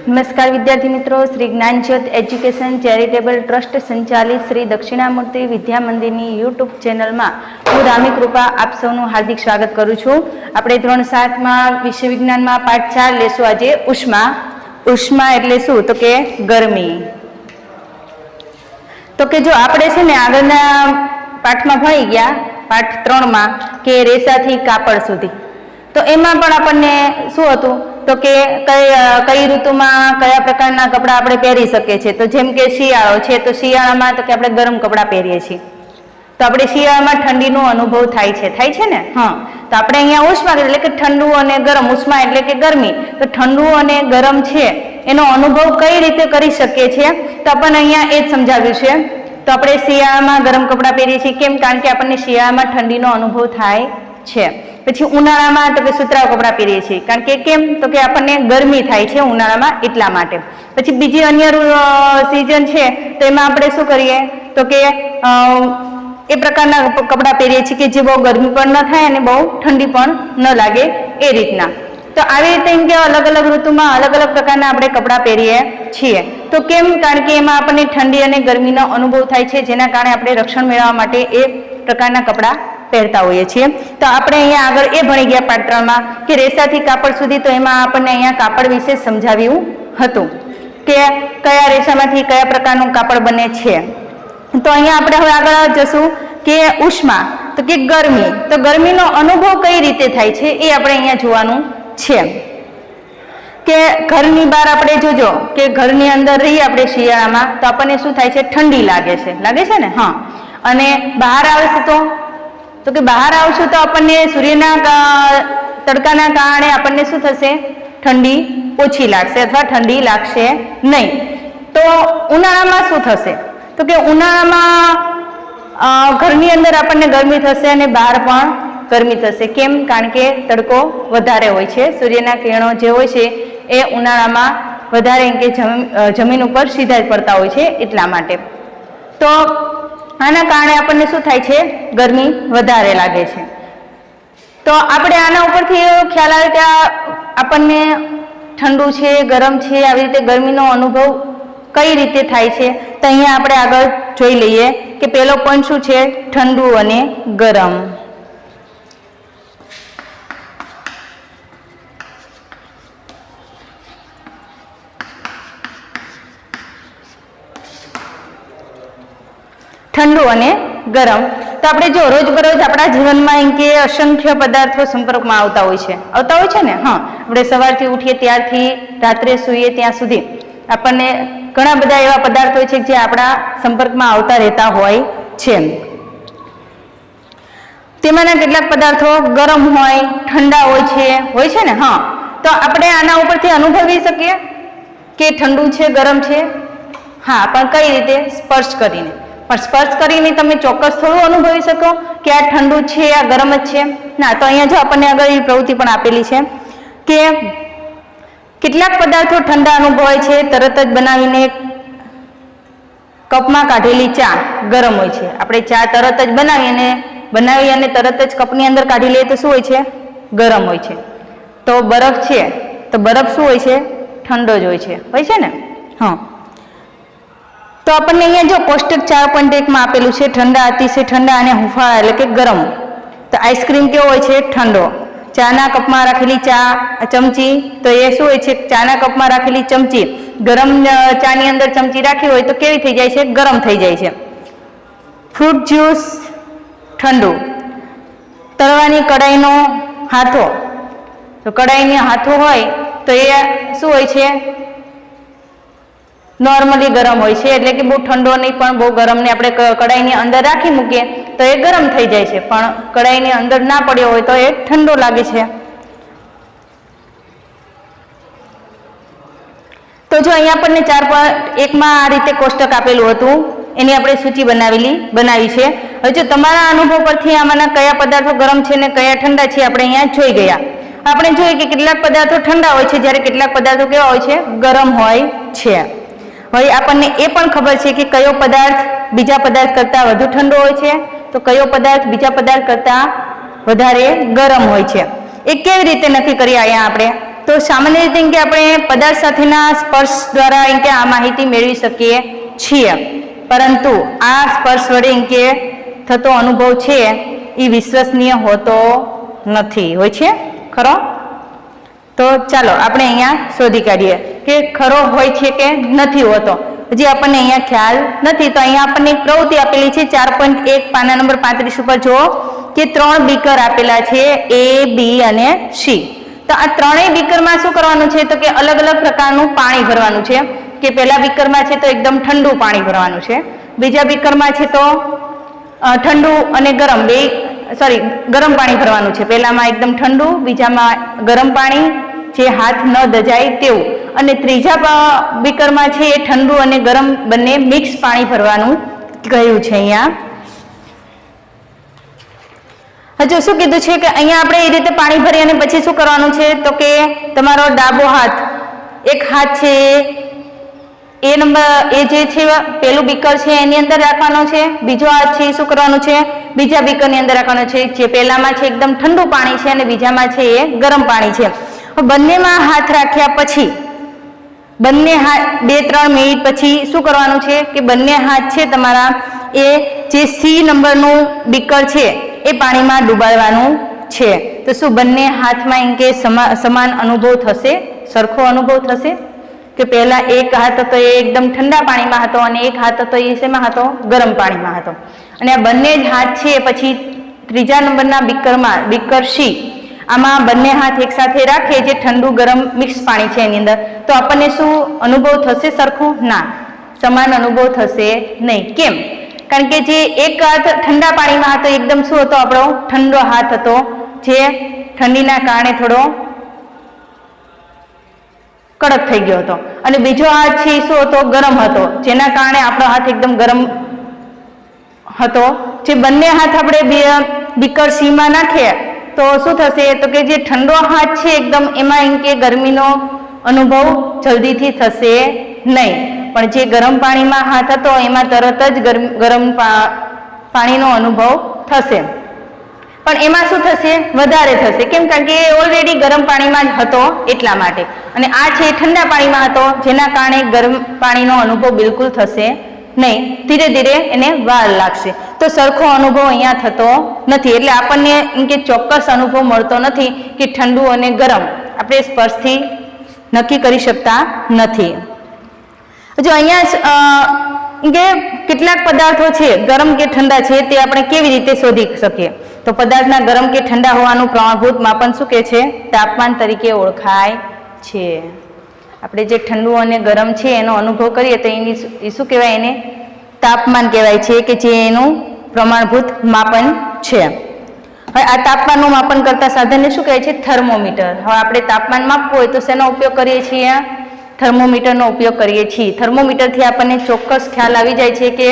नमस्कार विद्यार्थी मित्रों, Shri Dnyanjyot education charitable trust संचालित श्री दक्षिणामूर्ति विद्या मंदिर यूट्यूब चेनल में हूँ रामी कृपा आप सौનું हार्दिक स्वागत करूँ छूँ। આપણે ધોરણ 7 में विषय विज्ञान में पाठ 4 लेशुं। आज उष्मा। उष्मा एटले शुं तो के गरमी। तो के जो आपणे छे ने आगळना पाठ में भणी गया पाठ 3 में के रेसाथी कापड़ सुधी, तो एमां पण आपणे शुं हतुं तो के कई ऋतु में कया प्रकारना कपड़ा आपणे पहेरी शकीए छीए। तो जेम के शियाळो छे तो शियाळामां तो के आपणे गरम कपड़ा पहेरीए छीए, तो आपणे शियाळामां ठंडीनो अनुभव थाय छे ने। हाँ, तो आपणे अहींया उष्मा एटले के ठंडू अने गरम, उष्मा एटले के गरमी, तो ठंडू अने गरम छे एनो अनुभव कई रीते करी शकीए छीए तो आपणे अहींया ए ज समजाव्युं छे। तो आपणे शियाळामां गरम कपड़ा पहेरीए छीए केम? कारण के आपणे शियाळामां ठंडीनो अनुभव थाय छे। पछी उनाळामां तो के सुतराउ कपड़ा पहेरीए छीए कारण के केम तो के आपणे गरमी थाय छे उनाळामां એટલા માટે। પછી બીજી अन्य सीजन छे तो एमां आपणे शुं करीए तो के ए प्रकारना कपड़ा पहेरीए छीए के जे बहु गरमी पण न थाय अने बहु ठंडी पण न लागे ए रीतना। तो આવી રીતે કે अलग अलग ऋतुमां अलग अलग प्रकारना આપણે कपड़ा પહેરીએ છીએ। તો કેમ? કારણ કે એમાં આપણને ઠંડી અને ગરમીનો અનુભવ થાય છે, જેના કારણે આપણે રક્ષણ મેળવવા માટે એ પ્રકારના કપડા પહેરતા હોઈએ છીએ। તો આપણે અહીંયા આગળ એ ભણી ગયા પાઠ 3 માં કે રેસાથી કાપડ સુધી, તો એમાં આપણને અહીંયા કાપડ વિશે સમજાવ્યું હતું કે કયા રેસામાંથી કયા પ્રકારનું કાપડ બને છે। તો અહીંયા આપણે હવે આગળ જશું કે ઉષ્મા તો કે ગરમી। તો ગરમીનો અનુભવ કઈ રીતે થાય છે એ આપણે અહીંયા જોવાનું છે કે ઘરની બહાર આપણે જોજો કે ઘરની અંદર રહીએ આપણે શિયાળામાં તો આપણને શું થાય છે? ઠંડી લાગે છે ને। हाँ, અને બહાર આવશે તો કે બહાર આવશું તો આપણને સૂર્યના તડકાના કારણે આપણને શું થશે? ઠંડી ઓછી લાગશે અથવા ઠંડી લાગશે નહીં। તો ઉનાળામાં શું થશે? તો કે ઉનાળામાં ઘરની અંદર આપણને ગરમી થશે અને બહાર પણ ગરમી થશે। કેમ? કારણ કે તડકો વધારે હોય છે, સૂર્યના કિરણો જે હોય છે એ ઉનાળામાં વધારે કે જમીન ઉપર સીધા જ પડતા હોય છે એટલા માટે। તો આના કારણે આપણને શું થાય છે? ગરમી વધારે લાગે છે। તો આપણે આના ઉપરથી એવો ખ્યાલ આવે કે આપણને ઠંડુ છે, ગરમ છે, આવી રીતે ગરમીનો અનુભવ કઈ રીતે થાય છે। તો અહીંયા આપણે આગળ જોઈ લઈએ કે પહેલો પોઈન્ટ શું છે? ઠંડુ અને ગરમ। ठंडू अने गरम। तो आपणे जो रोजबरोज आपणा जीवनमां एम के असंख्य पदार्थों संपर्कमां आवता होय छे ने। हाँ, आपणे सवारथी उठीए त्यारथी रात्रे सूईए त्यां सुधी आपणे घणा बधा एवा पदार्थ होय छे जे आपणा संपर्कमां आवता रहेता होय छे। तेमांना કેટલાક पदार्थो गरम होय, ठंडा होय छे ने। हाँ, तो आपणे आना उपरथी अनुभवी शकीए के ठंडू छे, गरम छे। हाँ, पण कई रीते? स्पर्श करीने। पर स्पर्श करीने तमे ચોક્કસ થોડું અનુભવી શકો કે આ ઠંડુ છે, આ ગરમ જ છે ના। તો અહીંયા જો આપણને આગળ એ પ્રવૃત્તિ પણ આપેલી છે કે કેટલાક પદાર્થો ઠંડા અનુભવાય છે, તરત જ બનાવીને કપમાં કાઢેલી ચા ગરમ હોય છે। આપણે ચા તરત જ બનાવી અને તરત જ કપની અંદર કાઢી લઈએ તો શું હોય છે? ગરમ હોય છે। તો બરફ છે તો બરફ શું હોય છે? ઠંડો જ હોય છે ને। हाँ, तो આપણને અહીંયા જો કોષ્ટક 4.1 માં આપેલું છે ઠંડા, અતિશય ઠંડા અને હુંફાળા એટલે કે ગરમ। તો આઈસ્ક્રીમ કેવો હોય છે? ઠંડો। ચાના કપમાં રાખેલી ચા ચમચી તો એ શું હોય છે? ચાના કપમાં રાખેલી ચમચી ગરમ ચાની અંદર ચમચી રાખી હોય તો કેવી થઈ જાય છે? ગરમ થઈ જાય છે। ફ્રૂટ જ્યુસ ઠંડુ। તળવાની કડાઈનો હાથો તો કડાઈનો હાથો હોય તો એ શું હોય છે? नॉर्मली गरम होय छे એટલે કે બહુ ઠંડો નહીં પણ બહુ ગરમ ને આપણે કડાઈની અંદર રાખી મૂકીએ તો એ ગરમ થઈ જાય છે, પણ કડાઈની અંદર ના પડ્યો હોય તો એ ઠંડો લાગે છે। તો જો અહીંયા આપણને 4.1 માં આ રીતે કોષ્ટક આપેલું હતું એની આપણે સૂચિ બનાવી છે। હવે જો તમારા અનુભવ પરથી આમાંના કયા પદાર્થો ગરમ છે ને કયા ઠંડા છે આપણે અહીંયા જોઈ ગયા। આપણે જોઈએ કે કેટલાક પદાર્થો ઠંડા હોય છે જ્યારે કેટલાક પદાર્થો કેવા હોય છે? ગરમ હોય છે। હવે આપણને એ પણ ખબર છે કે કયો પદાર્થ બીજા પદાર્થ કરતાં વધુ ઠંડો હોય છે તો કયો પદાર્થ બીજા પદાર્થ કરતાં વધારે ગરમ હોય છે। એ કેવી રીતે નક્કી કરીએ અહીંયા આપણે? તો સામાન્ય રીતે કે આપણે પદાર્થ સાથેના સ્પર્શ દ્વારા કે આ માહિતી મેળવી શકીએ છીએ, પરંતુ આ સ્પર્શ વડે કે થતો અનુભવ છે એ વિશ્વસનીય હોતો નથી. હોય છે ખરો? તો ચાલો આપણે અહીંયા શોધી કાઢીએ કે ખરો હોય છે કે નથી હોતો. હજી આપણને અહીંયા ખ્યાલ નથી. તો અહીંયા આપણને એક પ્રવૃત્તિ આપેલી છે 4.1 પાના નંબર 35 ઉપર જુઓ કે 3 બીકર આપેલા છે A, B અને C. તો આ ત્રણેય બીકરમાં શું કરવાનું છે? તો કે અલગ અલગ પ્રકારનું પાણી ભરવાનું છે. કે પહેલા બીકરમાં છે તો એકદમ ઠંડુ પાણી ભરવાનું છે, બીજા બીકરમાં છે તો ઠંડુ અને ગરમ પાણી ભરવાનું છે. પહેલામાં એકદમ ઠંડુ, બીજામાં ગરમ પાણી, જે હાથ ન દજાય તેવું, અને ત્રીજા બીકરમાં છે એ ઠંડુ અને ગરમ બંને મિક્સ પાણી ભરવાનું કહ્યું છે. અહીંયા હજુ શું કીધું છે કે અહીંયા આપણે એ રીતે પાણી ભરી અને પછી શું કરવાનું છે? તો કે તમારો ડાબો હાથ, એક હાથ છે એ જે છે પેલું બીકર છે એની અંદર રાખવાનો છે, બીજો હાથ છે એ શું કરવાનું છે? બીજા બીકરની અંદર રાખવાનો છે. જે પહેલામાં છે એકદમ ઠંડુ પાણી છે અને બીજામાં છે એ ગરમ પાણી છે. બંનેમાં હાથ રાખ્યા પછી બંને હાથ 2-3 મિનિટ પછી શું કરવાનું છે કે બંને હાથ છે તમારા એ જે C નંબરનું બીકર છે એ પાણીમાં ડૂબાડવાનું છે. તો શું બંને હાથમાં એમ કે સમાન અનુભવ થશે? સરખો અનુભવ થશે? કે પહેલા એક હાથ હતો એ એકદમ ઠંડા પાણીમાં હતો અને એક હાથ હતો એ શેમાં હતો? ગરમ પાણીમાં હતો. અને આ બંને જ હાથ છે પછી ત્રીજા નંબરના બીકરમાં, બીકર C, આમાં બંને હાથ એકસાથે રાખીએ જે ઠંડુ ગરમ મિક્સ પાણી છે એની અંદર, તો આપણને શું અનુભવ થશે? સરખું? ના, સમાન અનુભવ થશે નહીં. કેમ? કારણ કે જે એક હાથ ઠંડા પાણીમાં હતો એકદમ શું હતો? આપણો ઠંડો હાથ હતો, જે ઠંડીના કારણે થોડો કડક થઈ ગયો હતો, અને બીજો હાથ છે શું હતો? ગરમ હતો, જેના કારણે આપણો હાથ એકદમ ગરમ હતો. જે બંને હાથ આપણે બીકર C માં નાખીએ તો શું થશે? તો કે જે ઠંડો હાથ છે એકદમ એમાં એમ કે ગરમીનો અનુભવ જલ્દીથી થશે નહીં, પણ જે ગરમ પાણીમાં હાથ હતો એમાં તરત જ ગરમ પાણીનો અનુભવ થશે. પણ એમાં શું થશે? વધારે થશે. કેમ? કારણ કે એ ઓલરેડી ગરમ પાણીમાં જ હતો એટલા માટે, અને આ છે ઠંડા પાણીમાં હતો જેના કારણે ગરમ પાણીનો અનુભવ બિલકુલ થશે નહીં, ધીરે ધીરે એને વાર લાગશે. તો સરખો અનુભવ અહીંયા થતો નથી. એટલે આપણને એમ કે ચોક્કસ અનુભવ મળતો નથી કે ઠંડુ અને ગરમ આપણે સ્પર્શથી નક્કી કરી શકતા નથી. જો અહીંયા કે કેટલાક પદાર્થો છે ગરમ કે ઠંડા છે તે આપણે કેવી રીતે શોધી શકીએ? તો પદાર્થના ગરમ કે ઠંડા હોવાનું પ્રમાણભૂત માપન શું કે છે? તાપમાન તરીકે ઓળખાય છે. આપણે જે ઠંડુ અને ગરમ છે એનો અનુભવ કરીએ તો એની શું કહેવાય? એને તાપમાન કહેવાય છે, કે જે એનું પ્રમાણભૂત માપન છે. હવે આ તાપમાનનું માપન કરતા સાધનને શું કહે છે? થર્મોમીટર. હવે આપણે તાપમાન માપવું હોય તો શેનો ઉપયોગ કરીએ છીએ? થર્મોમીટરનો ઉપયોગ કરીએ છીએ. થર્મોમીટરથી આપણને ચોક્કસ ખ્યાલ આવી જાય છે કે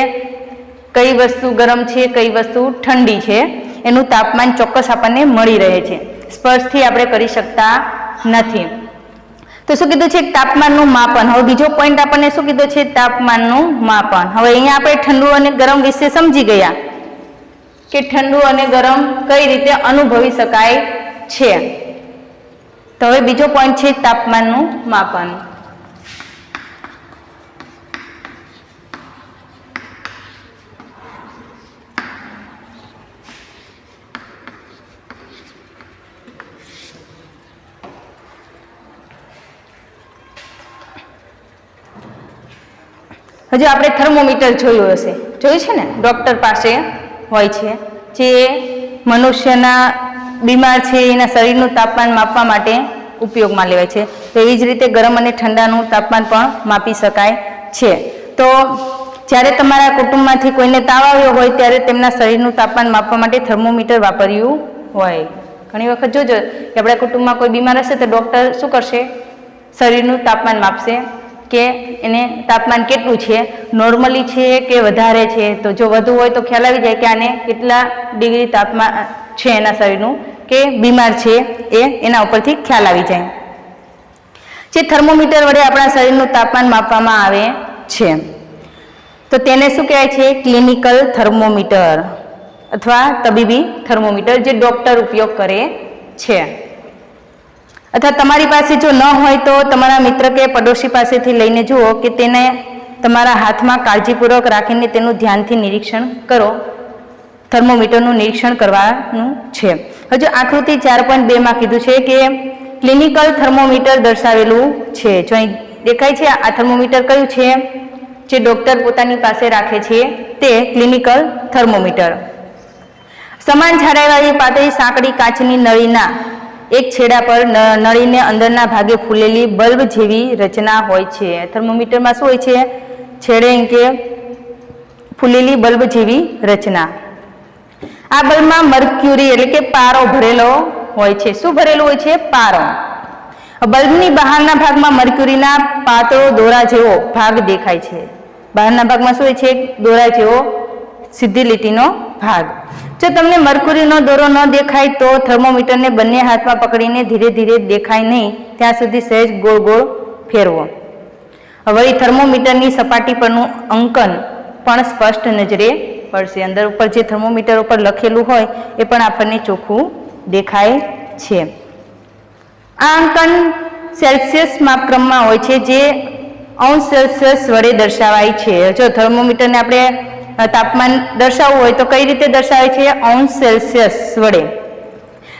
કઈ વસ્તુ ગરમ છે, કઈ વસ્તુ ઠંડી છે, એનું તાપમાન ચોક્કસ આપણને મળી રહે છે. સ્પર્શથી આપણે કરી શકતા નથી. તો શું કીધું છે? તાપમાનનું માપન. હવે બીજો પોઈન્ટ આપણને શું કીધું છે? તાપમાનનું માપન. હવે અહીંયા આપણે ઠંડુ અને ગરમ વિશે સમજી ગયા કે ઠંડુ અને ગરમ કઈ રીતે અનુભવી શકાય છે. તો હવે બીજો પોઈન્ટ છે તાપમાનનું માપન. હજુ આપણે થર્મોમીટર જોયું હશે, જોયું છે ને? ડૉક્ટર પાસે હોય છે, જે મનુષ્યના બીમાર છે એના શરીરનું તાપમાન માપવા માટે ઉપયોગમાં લેવાય છે. તો એવી જ રીતે ગરમ અને ઠંડાનું તાપમાન પણ માપી શકાય છે. તો જ્યારે તમારા કુટુંબમાંથી કોઈને તાવ આવ્યો હોય ત્યારે તેમના શરીરનું તાપમાન માપવા માટે થર્મોમીટર વાપર્યું હોય. ઘણી વખત જોજો કે આપણા કુટુંબમાં કોઈ બીમાર હશે તો ડૉક્ટર શું કરશે? શરીરનું તાપમાન માપશે કે એને તાપમાન કેટલું છે, નોર્મલી છે કે વધારે છે. તો જો વધુ હોય તો ખ્યાલ આવી જાય કે આને કેટલા ડિગ્રી તાપમાન છે એના શરીરનું, કે બીમાર છે એ એના ઉપરથી ખ્યાલ આવી જાય. જે થર્મોમીટર વડે આપણા શરીરનું તાપમાન માપવામાં આવે છે તો તેને શું કહેવાય છે? ક્લિનિકલ થર્મોમીટર અથવા તબીબી થર્મોમીટર, જે ડૉક્ટર ઉપયોગ કરે છે. અથવા તમારી પાસે જો ન હોય તો તમારા મિત્ર કે પડોશી પાસેથી લઈને જુઓ કે તેને તમારા હાથમાં કાળજીપૂર્વક રાખીને તેનું ધ્યાનથી નિરીક્ષણ કરો. થર્મોમીટરનું નિરીક્ષણ કરવાનું છે. હજુ આકૃતિ 4.2 માં કીધું છે કે ક્લિનિકલ થર્મોમીટર દર્શાવેલું છે. જો અહીં દેખાય છે આ થર્મોમીટર કયું છે જે ડોક્ટર પોતાની પાસે રાખે છે તે ક્લિનિકલ થર્મોમીટર. સમાન જાડાઈવાળી પાતળી સાંકડી કાચની નળીના એક છેડા પર નળીને અંદરના ભાગે ફૂલેલી બલ્બ જેવી રચના હોય છે. થર્મોમીટરમાં શું હોય છે? છેડે કે ફૂલેલી બલ્બ જેવી રચના. આ બલ્બમાં મર્ક્યુરી એટલે કે પારો ભરેલો હોય છે. શું ભરેલું હોય છે? પારો. બલ્બની બહારના ભાગમાં મર્ક્યુરીના પાતળો દોરા જેવો ભાગ દેખાય છે. બહારના ભાગમાં શું હોય છે? દોરા જેવો સીધી લીટીનો ભાગ. જો તમને મર્ક્યુરીનો દોરો ન દેખાય તો થર્મોમીટરને બંને હાથમાં પકડીને ધીરે ધીરે દેખાય નહીં ત્યાં સુધી સહેજ ગોળ ગોળ ફેરવો. વળી થર્મોમીટરની સપાટી પરનું અંકન પણ સ્પષ્ટ નજરે પડશે. અંદર ઉપર જે થર્મોમીટર ઉપર લખેલું હોય એ પણ આપણને ચોખ્ખું દેખાય છે. આ અંકન સેલ્સિયસ માપક્રમમાં હોય છે જે અંશ સેલ્સિયસ વડે દર્શાવાય છે. જો થર્મોમીટરને આપણે તાપમાન દર્શાવવું હોય તો કઈ રીતે દર્શાવે છે? અંશ સેલ્સિયસ વડે.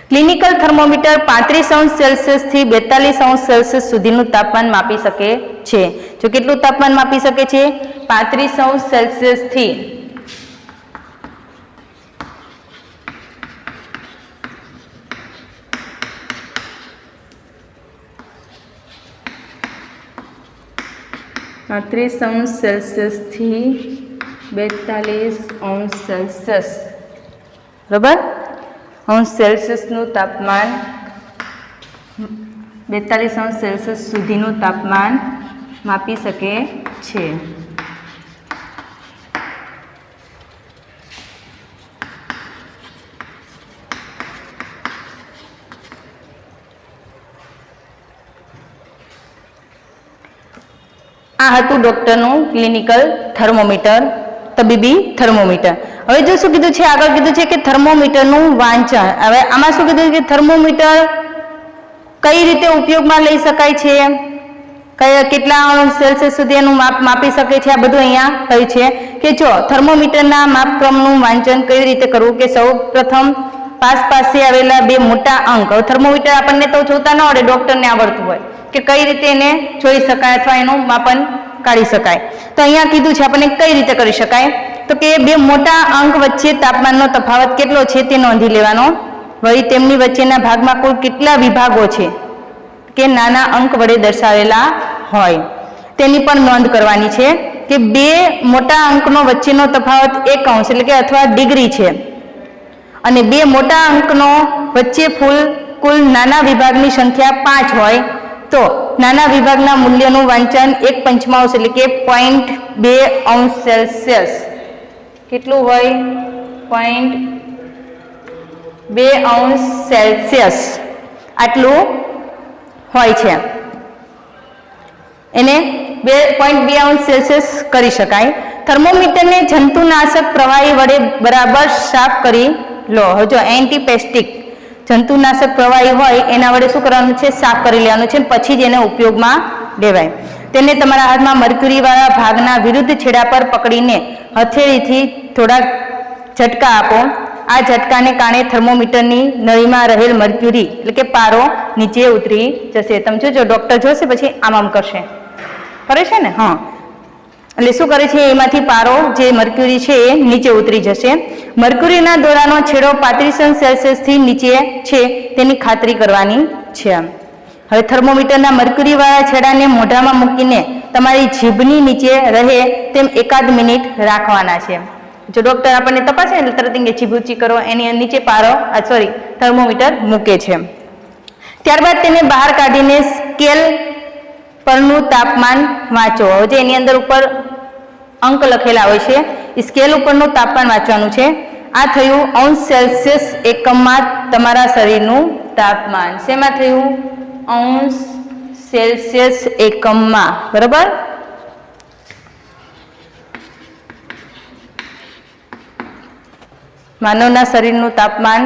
ક્લિનિકલ થર્મોમીટર 35 અંશ સેલ્સિયસ થી 42 અંશ સેલ્સિયસ સુધીનું તાપમાન માપી શકે છે. જો કેટલું તાપમાન માપી શકે છે? 35 અંશ સેલ્સિયસ થી 35 અંશ સેલ્સિયસ થી 42 અંશ સેલ્સિયસ, બરાબર? અંશ સેલ્સિયસનું તાપમાન 42 અંશ સેલ્સિયસ સુધીનું તાપમાન માપી શકે છે. આ હતું ડોક્ટરનું ક્લિનિકલ થર્મોમીટર, તબીબી થર્મોમીટર. હવે જો શું કીધું છે? આગળ કીધું છે કે થર્મોમીટરનું વાંચન. હવે આમાં શું કીધું કે થર્મોમીટર કઈ રીતે ઉપયોગમાં લઈ શકાય છે, કેટલા અંશ સેલ્સિયસ સુધી એનું માપ માપી શકે છે, આ બધું અહીંયા કહ્યું છે. કે જો થર્મોમીટરના માપક્રમનું વાંચન કઈ રીતે કરવું, કે સૌ પ્રથમ પાસે આવેલા બે મોટા અંક. હવે થર્મોમીટર આપણને તો જોતા ન આવડે, ડોક્ટરને આવડતું હોય કે કઈ રીતે એને જોઈ શકાય અથવા એનું માપન કાઢી શકાય. તો અહીંયા કીધું છે આપણને કઈ રીતે કરી શકાય, તો કે બે મોટા અંક વચ્ચે તાપમાનનો તફાવત કેટલો છે તે નોંધી લેવાનો. વળી તેમની વચ્ચેના ભાગમાં કુલ કેટલા વિભાગો છે કે નાના અંક વડે દર્શાવેલા હોય તેની પણ નોંધ કરવાની છે. કે બે મોટા અંકનો વચ્ચેનો તફાવત 1 અંશ એટલે કે અથવા ડિગ્રી છે અને બે મોટા અંકનો વચ્ચે કુલ નાના વિભાગની સંખ્યા 5 હોય તો નાના વિભાગના મૂલ્યનું વાંચન 1/5 એટલે કે 0.2 અંશ સેલ્સિયસ. કેટલું હોય? 0.2 અંશ સેલ્સિયસ આટલું હોય છે. એને 0.2 અંશ સેલ્સિયસ કરી શકાય. થર્મોમીટરને જંતુનાશક પ્રવાહી વડે બરાબર સાફ કરી લો. જો એન્ટીપેસ્ટિક જંતુનાશક પ્રવાહી હોય એના વડે શું કરવાનું છે? સાફ કરી લેવાનું છે, પછી જ એને ઉપયોગમાં લેવાય. તેને તમારા હાથમાં મર્ક્યુરીવાળા ભાગના વિરુદ્ધ છેડા પર પકડીને હથેળીથી થોડાક ઝટકા આપો. આ ઝટકાને કારણે થર્મોમીટરની નળીમાં રહેલ મર્ક્યુરી એટલે કે પારો નીચે ઉતરી જશે. તમે જોજો, ડોક્ટર જોશે પછી આમ કરશે, કરે છે ને? હા, એટલે શું કરે છે? એમાંથી પારો જે મર્ક્યુરી છે એ નીચે ઉતરી જશે. મર્ક્યુરીના દોરાનો છેડો 35 અંશ સેલ્સિયસથી નીચે છે તેની ખાતરી કરવાની છે. હવે થર્મોમીટરના મર્ક્યુરીવાળા છેડાને મોઢામાં મૂકીને તમારી જીભની નીચે રહે તેમ 1 મિનિટ રાખવાના છે. જો ડોક્ટર આપણને તપાસે એટલે તરત જીભ ઊંચી કરો, એની નીચે થર્મોમીટર મૂકે છે. ત્યારબાદ તેને બહાર કાઢીને સ્કેલ પરનું તાપમાન વાંચો. જે એની અંદર ઉપર અંક લખેલા હોય છે એ સ્કેલ ઉપરનું તાપમાન વાંચવાનું છે. આ થયું અંશ સેલ્સિયસ એકમમાં તમારા શરીરનું તાપમાન. શેમાં થયું? અંશ સેલ્સિયસ એકમમાં, બરાબર? માનવના શરીરનું તાપમાન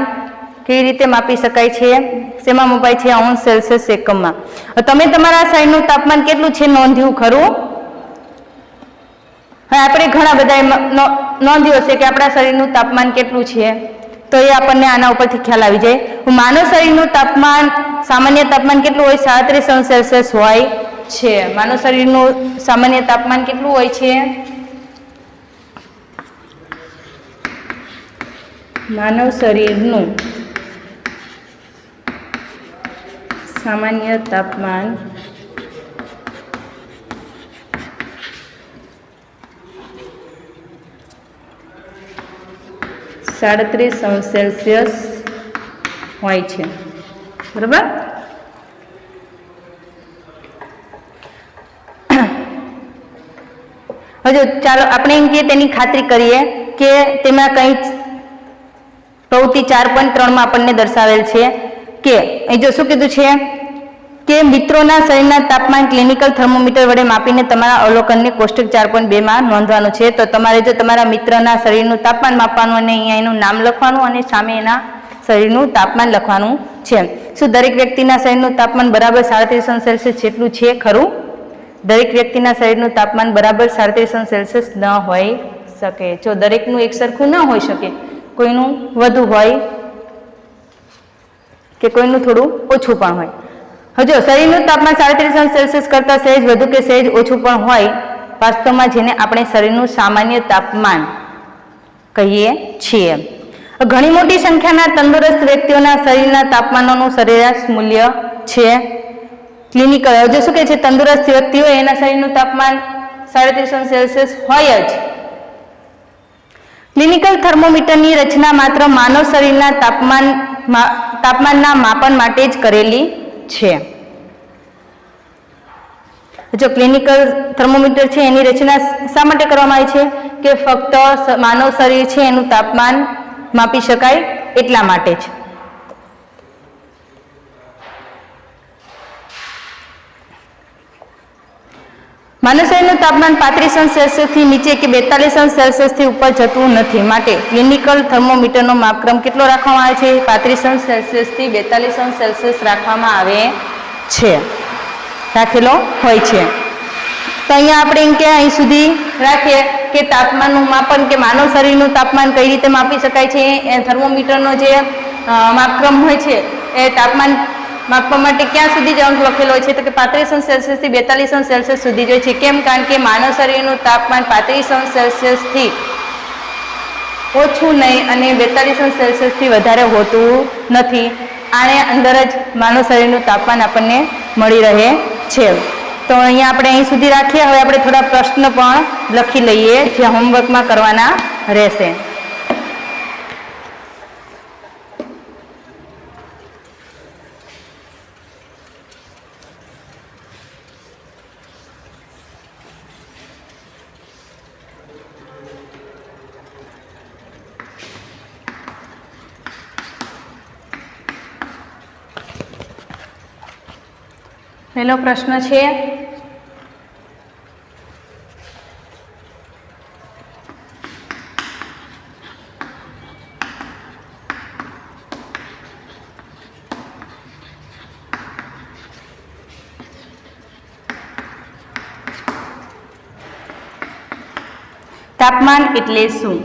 કેવી રીતે માપી શકાય છે? શેમાં મપાય છે? અંશ, સેલ્સિયસ, એકમમાં. તમે તમારા શરીરનું તાપમાન કેટલું છે નોંધ્યું ખરું? હવે આપણે ઘણા બધા નોંધ્યું હશે કે આપણા શરીરનું તાપમાન કેટલું છે, તો એ આપણને આના ઉપરથી ખ્યાલ આવી જાય. માનવ શરીરનું તાપમાન, સામાન્ય તાપમાન કેટલું હોય? 37 અંશ સેલ્સિયસ હોય છે. માનવ શરીરનું સામાન્ય તાપમાન કેટલું હોય છે? માનવ શરીરનું સામાન્ય તાપમાન 37 અંશ સેલ્સિયસ હોય છે. બરાબર? હજુ ચાલો આપણે એમ કે તેની ખાતરી કરીએ કે તેમાં કંઈ પ્રવૃત્તિ 4.3 માં આપણને દર્શાવેલ છે કે અહીં જો શું કીધું છે કે મિત્રોના શરીરના તાપમાન ક્લિનિકલ થર્મોમીટર વડે માપીને તમારા અવલોકનને કોષ્ટક 4.2 માં નોંધવાનું છે. તો તમારે જો તમારા મિત્રના શરીરનું તાપમાન માપવાનું અને અહીંયા એનું નામ લખવાનું અને સામે એના શરીરનું તાપમાન લખવાનું છે. શું દરેક વ્યક્તિના શરીરનું તાપમાન બરાબર 37 અંશ સેલ્સિયસ જેટલું છે ખરું? દરેક વ્યક્તિના શરીરનું તાપમાન બરાબર 37 અંશ સેલ્સિયસ ન હોઈ શકે. જો દરેકનું એક સરખું ન હોઈ શકે, કોઈનું વધુ હોય કે કોઈનું થોડું ઓછું પણ હોય. હજુ શરીરનું તાપમાન 37 અંશ સેલ્સિયસ કરતાં સહેજ વધુ કે સહેજ ઓછું પણ હોય, વાસ્તવમાં જેને આપણે શરીરનું સામાન્ય તાપમાન કહીએ છીએ. ઘણી મોટી સંખ્યાના તંદુરસ્ત વ્યક્તિઓના શરીરના તાપમાનનું સરેરાશ મૂલ્ય છે ક્લિનિકલ. હજુ શું કહે છે? તંદુરસ્ત વ્યક્તિઓ એના શરીરનું તાપમાન 37 અંશ સેલ્સિયસ હોય જ. ક્લિનિકલ થર્મોમીટરની રચના માત્ર માનવ શરીરના તાપમાનના માપન માટે જ કરેલી છે. જો ક્લિનિકલ થર્મોમીટર છે એની રચના શા માટે કરવામાં આવી છે? કે ફક્ત માનવ શરીર છે એનું તાપમાન માપી શકાય એટલા માટે જ. માનવ શરીરનું તાપમાન 35 અંશ સેલ્સિયસથી નીચે કે 42 અંશ સેલ્સિયસથી ઉપર જતું નથી. માટે ક્લિનિકલ થર્મોમીટરનો માપક્રમ કેટલો રાખવામાં આવે છે? 35 અંશ સેલ્સિયસથી 42 અંશ સેલ્સિયસ રાખવામાં આવે છે, રાખેલો હોય છે. તો અહીંયા આપણે એમ કે અહીં સુધી રાખીએ કે તાપમાનનું માપન કે માનવ શરીરનું તાપમાન કઈ રીતે માપી શકાય છે. એ થર્મોમીટરનો જે માપક્રમ હોય છે એ તાપમાન માપવા માટે ક્યાં સુધી જ અંક લખેલો હોય છે? તો કે 35 અંશ સેલ્સિયસથી 42 અંશ સેલ્સિયસ સુધી જોઈએ છે. કેમ? કારણ કે માનવ શરીરનું તાપમાન 35 અંશ સેલ્સિયસથી ઓછું નહીં અને 42 અંશ સેલ્સિયસથી વધારે હોતું નથી. આને અંદર જ માનવ શરીરનું તાપમાન આપણને મળી રહે છે. તો અહીંયા આપણે અહીં સુધી રાખીએ. હવે આપણે થોડા પ્રશ્ન પણ લખી લઈએ જે હોમવર્કમાં કરવાના રહેશે. પહેલો પ્રશ્ન છે તાપમાન એટલે શું?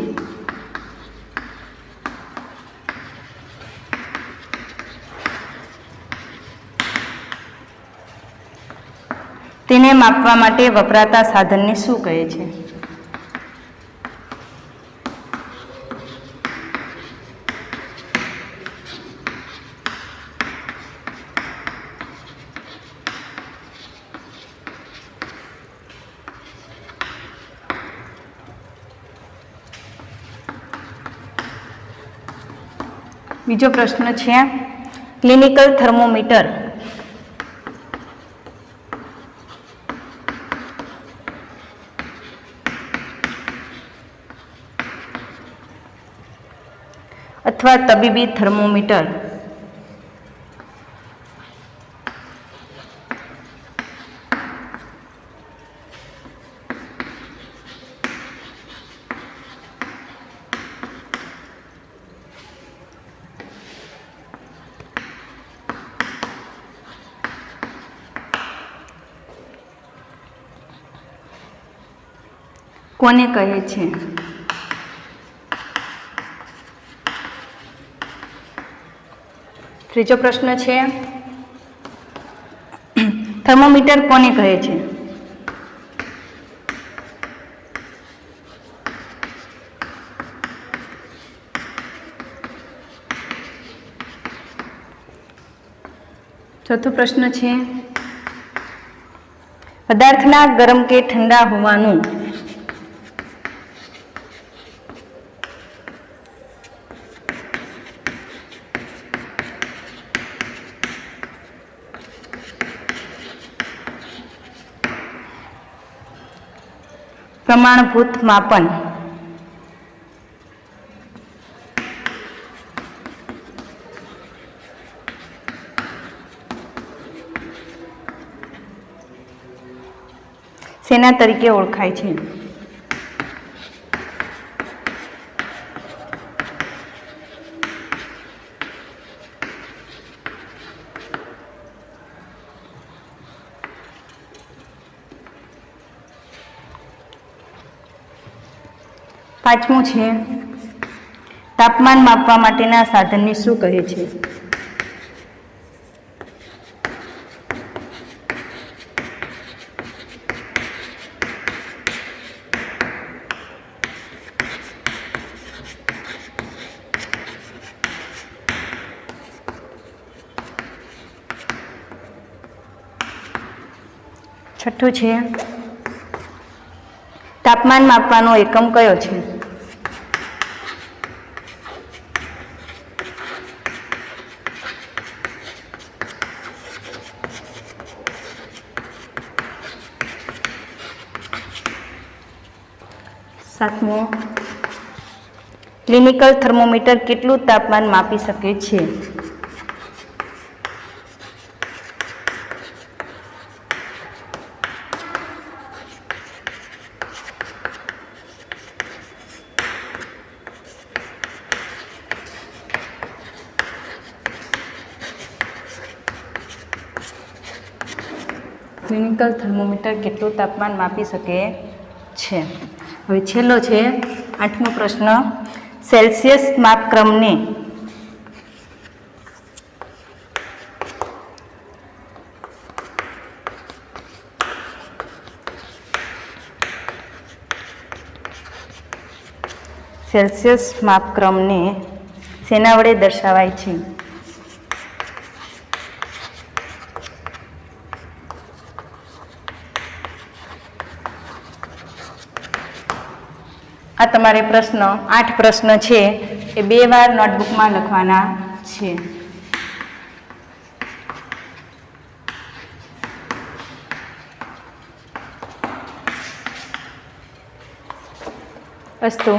તેને માપવા માટે વપરાતા સાધનને શું કહે છે? બીજો પ્રશ્ન છે ક્લિનિકલ થર્મોમીટર અથવા તબીબી થર્મોમીટર કોને કહે છે? ત્રીજો પ્રશ્ન છે, થર્મોમીટર કોને કહે છે? ચોથો પ્રશ્ન છે, પદાર્થના ગરમ કે ઠંડા હોવાનું પ્રમાણભૂત માપન શેના તરીકે ઓળખાય છે? પાંચમું છે, તાપમાન માપવા માટેના સાધનને શું કહે છે? છઠ્ઠું છે, તાપમાન માપવાનો એકમ કયો છે? સાતમું, ક્લિનિકલ થર્મોમીટર કેટલું તાપમાન માપી શકે છે? ક્લિનિકલ થર્મોમીટર કેટલું તાપમાન માપી શકે છે? હવે છેલ્લો છે, આઠમો પ્રશ્ન, સેલ્સિયસ માપક્રમને શેના વડે દર્શાવાય છે? આ તમારે પ્રશ્ન 8 પ્રશ્ન છે એ 2 વાર નોટબુકમાં લખવાના છે. અસ્તુ.